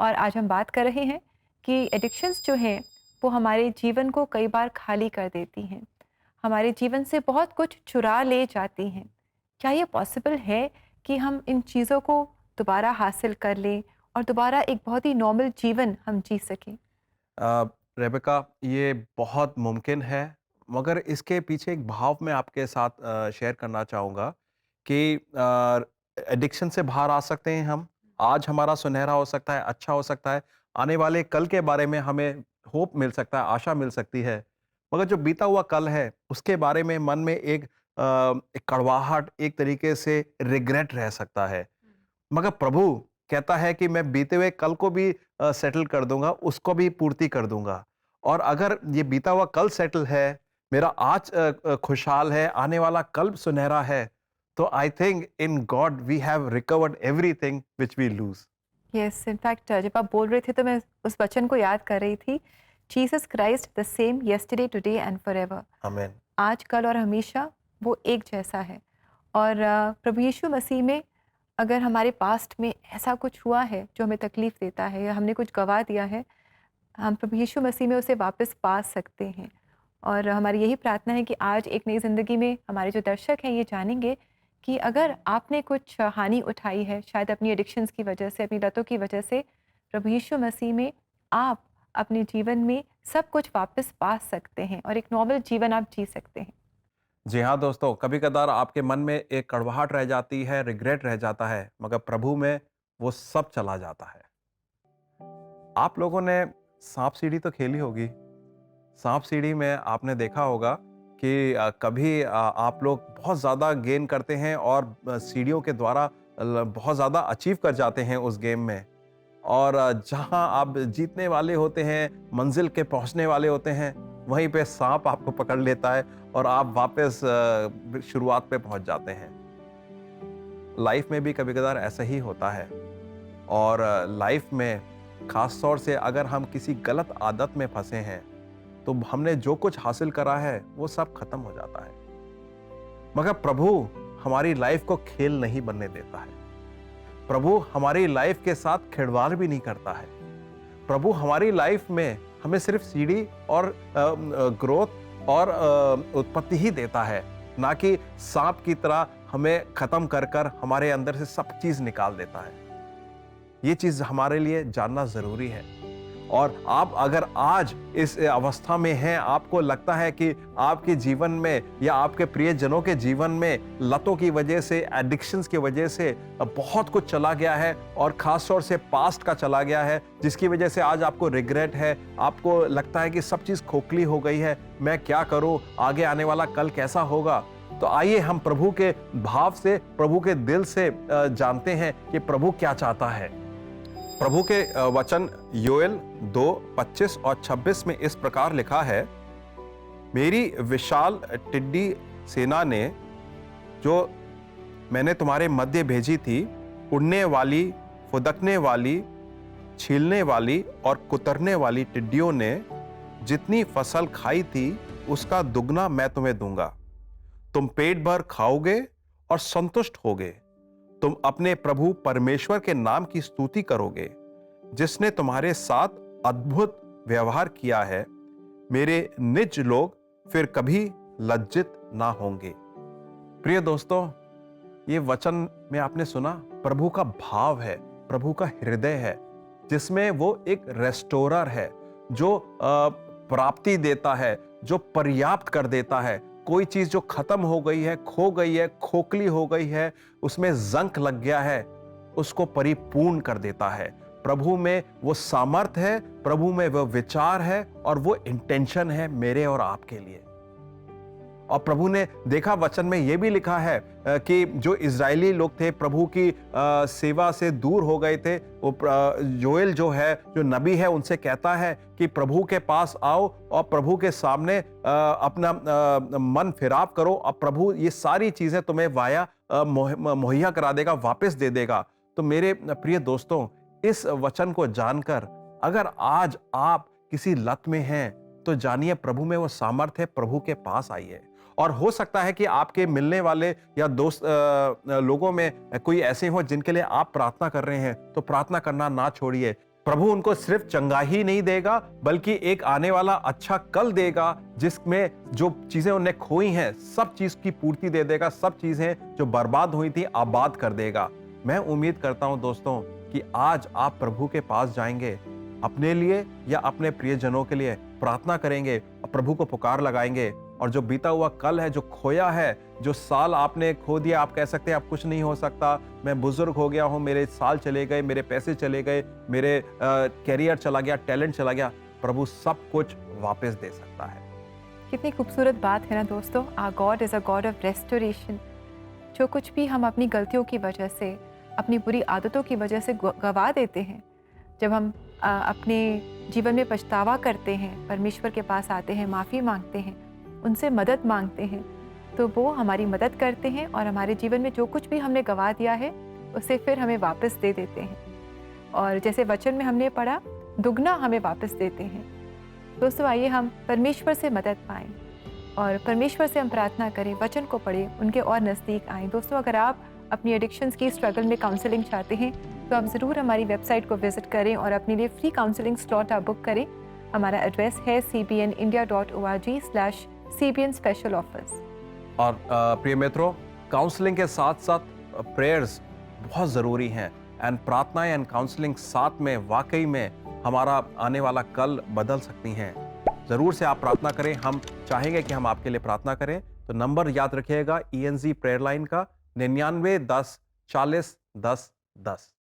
और आज हम बात कर रहे हैं कि एडिक्शंस जो हैं वो हमारे जीवन को कई बार खाली कर देती हैं, हमारे जीवन से बहुत कुछ चुरा ले जाती हैं। क्या ये पॉसिबल है कि हम इन चीज़ों को दोबारा हासिल कर लें और दोबारा एक बहुत ही नॉर्मल जीवन हम जी सकें? अ, रेबेका, ये बहुत मुमकिन है, मगर इसके पीछे एक भाव मैं आपके साथ शेयर करना चाहूँगा कि एडिक्शन से बाहर आ सकते हैं हम। आज हमारा सुनहरा हो सकता है, अच्छा हो सकता है, आने वाले कल के बारे में हमें होप मिल सकता है, आशा मिल सकती है। मगर जो बीता हुआ कल है, उसके बारे में मन में एक कड़वाहट, एक तरीके से रिग्रेट रह सकता है। मगर प्रभु कहता है कि मैं बीते हुए कल को भी सेटल कर दूँगा, उसको भी पूर्ति कर दूँगा। और अगर ये बीता हुआ कल सेटल है, मेरा आज खुशहाल है, आने वाला कल सुनहरा है, तो I think in God we have recovered everything which we lose. Yes, in fact जब आप बोल रहे थे तो मैं उस वचन को याद कर रही थी, Jesus Christ the same yesterday today and forever. आमीन। आज, कल और हमेशा वो एक जैसा है। और प्रभु यीशु मसीह में अगर हमारे पास्ट में ऐसा कुछ हुआ है जो हमें तकलीफ़ देता है या हमने कुछ गँवा दिया है, हम प्रभु यीशु मसीह में उसे वापस पा सकते हैं। और हमारी यही प्रार्थना है कि आज एक नई ज़िंदगी में हमारे जो दर्शक हैं ये जानेंगे कि अगर आपने कुछ हानि उठाई है, शायद अपनी एडिक्शंस की वजह से, अपनी लतों की वजह से, प्रभु यीशु मसीह में आप अपने जीवन में सब कुछ वापस पा सकते हैं और एक नॉर्मल जीवन आप जी सकते हैं। जी हाँ दोस्तों, कभी-कभार आपके मन में एक कड़वाहट रह जाती है, रिग्रेट रह जाता है, मगर प्रभु में वो सब चला जाता है। आप लोगों ने सांप-सीढ़ी तो खेली होगी। सांप-सीढ़ी में आपने देखा होगा कि कभी आप लोग बहुत ज़्यादा गेन करते हैं और सीढ़ियों के द्वारा बहुत ज़्यादा अचीव कर जाते हैं उस गेम में। और जहाँ आप जीतने वाले होते हैं, मंज़िल के पहुँचने वाले होते हैं, वहीं पे साँप आपको पकड़ लेता है और आप वापस शुरुआत पे पहुँच जाते हैं। लाइफ़ में भी कभी-कभार ऐसा ही होता है। और लाइफ़ में ख़ास तौर से अगर हम किसी गलत आदत में फँसे हैं, तो हमने जो कुछ हासिल करा है, वो सब खत्म हो जाता है। मगर प्रभु हमारी लाइफ़ को खेल नहीं बनने देता है। प्रभु हमारी लाइफ़ के साथ खिलवाड़ भी नहीं करता है। प्रभु हमारी लाइफ़ में हमें सिर्फ़ सीढ़ी और ग्रोथ और उत्पत्ति ही देता है, ना कि साँप की तरह हमें ख़त्म कर कर हमारे अंदर से सब चीज़ निकाल देता है। ये चीज़ हमारे लिए जानना ज़रूरी है। और आप अगर आज इस अवस्था में हैं, आपको लगता है कि आपके जीवन में या आपके प्रियजनों के जीवन में लतों की वजह से, एडिक्शंस की वजह से बहुत कुछ चला गया है और ख़ास तौर से पास्ट का चला गया है, जिसकी वजह से आज आपको रिग्रेट है, आपको लगता है कि सब चीज़ खोखली हो गई है, मैं क्या करूँ, आगे आने वाला कल कैसा होगा। तो आइए हम प्रभु के भाव से, प्रभु के दिल से जानते हैं कि प्रभु क्या चाहता है। प्रभु के वचन योएल 2:25 और 26 में इस प्रकार लिखा है, मेरी विशाल टिड्डी सेना ने जो मैंने तुम्हारे मध्य भेजी थी, उड़ने वाली, फुदकने वाली, छीलने वाली और कुतरने वाली टिड्डियों ने जितनी फसल खाई थी, उसका दुगना मैं तुम्हें दूंगा। तुम पेट भर खाओगे और संतुष्ट होगे। तुम अपने प्रभु परमेश्वर के नाम की स्तुति करोगे, जिसने तुम्हारे साथ अद्भुत व्यवहार किया है। मेरे निज लोग फिर कभी लज्जित ना होंगे। प्रिय दोस्तों, ये वचन में आपने सुना, प्रभु का भाव है, प्रभु का हृदय है, जिसमें वो एक रेस्टोरर है, जो प्राप्ति देता है, जो पर्याप्त कर देता है। कोई चीज जो खत्म हो गई है, खो गई है, खोखली हो गई है, उसमें जंक लग गया है, उसको परिपूर्ण कर देता है। प्रभु में वो सामर्थ्य है, प्रभु में वो विचार है और वो इंटेंशन है मेरे और आपके लिए। और प्रभु ने देखा, वचन में यह भी लिखा है कि जो इजरायली लोग थे, प्रभु की सेवा से दूर हो गए थे, वो योएल जो है, जो नबी है, उनसे कहता है कि प्रभु के पास आओ और प्रभु के सामने अपना मन फिराव करो, और प्रभु ये सारी चीजें तुम्हें वाया मुहैया करा देगा, वापस दे देगा। तो मेरे प्रिय दोस्तों, इस वचन को जानकर अगर आज आप किसी लत में हैं, तो जानिए प्रभु में वो सामर्थ्य है, प्रभु के पास आइए। और हो सकता है कि आपके मिलने वाले या दोस्त लोगों में कोई ऐसे हो जिनके लिए आप प्रार्थना कर रहे हैं, तो प्रार्थना करना ना छोड़िए। प्रभु उनको सिर्फ चंगा ही नहीं देगा बल्कि एक आने वाला अच्छा कल देगा, जिसमें जो चीजें उन्हें खोई हैं सब चीज की पूर्ति दे देगा, सब चीजें जो बर्बाद हुई थी आबाद कर देगा। मैं उम्मीद करता हूं दोस्तों कि आज आप प्रभु के पास जाएंगे, अपने लिए या अपने प्रियजनों के लिए प्रार्थना करेंगे और प्रभु को पुकार लगाएंगे, और जो बीता हुआ कल है, जो खोया है, जो साल आपने खो दिया, आप कह सकते हैं अब कुछ नहीं हो सकता, मैं बुजुर्ग हो गया हूं, मेरे साल चले गए, मेरे पैसे चले गए, मेरे कैरियर चला गया, टैलेंट चला गया, प्रभु सब कुछ वापस दे सकता है। कितनी खूबसूरत बात है ना दोस्तों, our God is a God of restoration. जो कुछ भी हम अपनी गलतियों की वजह से, अपनी बुरी आदतों की वजह से गवा देते हैं, जब हम अपने जीवन में पछतावा करते हैं, परमेश्वर के पास आते हैं, माफ़ी मांगते हैं, उनसे मदद मांगते हैं, तो वो हमारी मदद करते हैं और हमारे जीवन में जो कुछ भी हमने गवा दिया है उसे फिर हमें वापस दे देते हैं। और जैसे वचन में हमने पढ़ा, दुगना हमें वापस देते हैं। दोस्तों आइए हम परमेश्वर से मदद पाएं और परमेश्वर से हम प्रार्थना करें, वचन को पढ़ें, उनके और नज़दीक आएँ। दोस्तों अगर आप अपनी एडिक्शंस की स्ट्रगल में काउंसलिंग चाहते हैं तो आप ज़रूर हमारी वेबसाइट को विजिट करें और अपने लिए फ्री काउंसलिंग स्लॉट आप बुक करें। हमारा एड्रेस है cbnindia.org/cbn special offers। और प्रिय मित्रों, काउंसलिंग के साथ साथ प्रेयर्स बहुत ज़रूरी हैं, एंड प्रार्थनाएं एंड काउंसलिंग साथ में वाकई में हमारा आने वाला कल बदल सकती हैं। ज़रूर से आप प्रार्थना करें, हम चाहेंगे कि हम आपके लिए प्रार्थना करें। तो नंबर याद रखिएगा ENG प्रेयर लाइन का 99 10 40 10 10।